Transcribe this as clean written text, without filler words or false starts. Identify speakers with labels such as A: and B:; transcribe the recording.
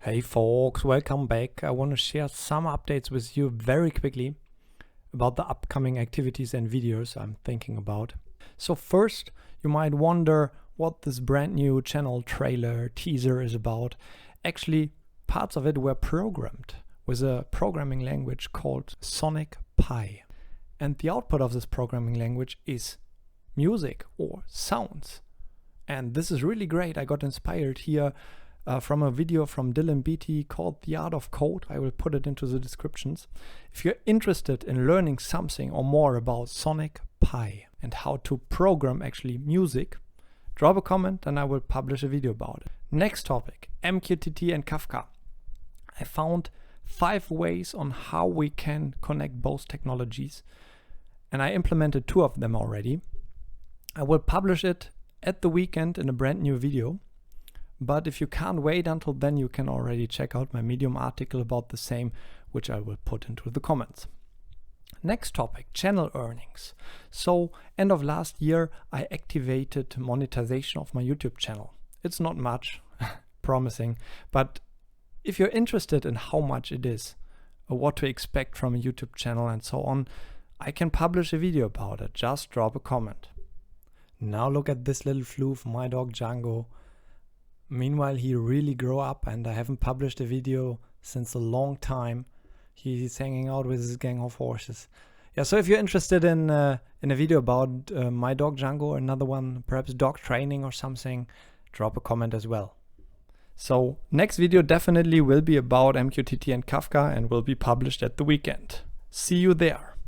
A: Hey folks, welcome back. I want to share some updates with you very quickly about the upcoming activities and videos I'm thinking about. So first, you might wonder what this brand new channel trailer teaser is about. Actually, parts of it were programmed with a programming language called Sonar Pi. And the output of this programming language is music or sounds. And this is really great. I got inspired here from a video from Dylan Beattie called The Art of Code. I will put it into the descriptions. If you're interested in learning something or more about Sonar Pi and how to program actually music, drop a comment and I will publish a video about it. Next topic, MQTT and Kafka. I found 5 ways on how we can connect both technologies and I implemented 2 of them already. I will publish it at the weekend in a brand new video. But if you can't wait until then, you can already check out my Medium article about the same, which I will put into the comments. Next topic, channel earnings. So end of last year, I activated monetization of my YouTube channel. It's not much, promising, but if you're interested in how much it is, or what to expect from a YouTube channel and so on, I can publish a video about it. Just drop a comment. Now look at this little floof, my dog Django. Meanwhile, he really grew up and I haven't published a video since a long time. He's hanging out with his gang of horses. Yeah, so if you're interested in a video about my dog Django or another one, perhaps dog training or something, drop a comment as well. So next video definitely will be about MQTT and Kafka and will be published at the weekend. See you there.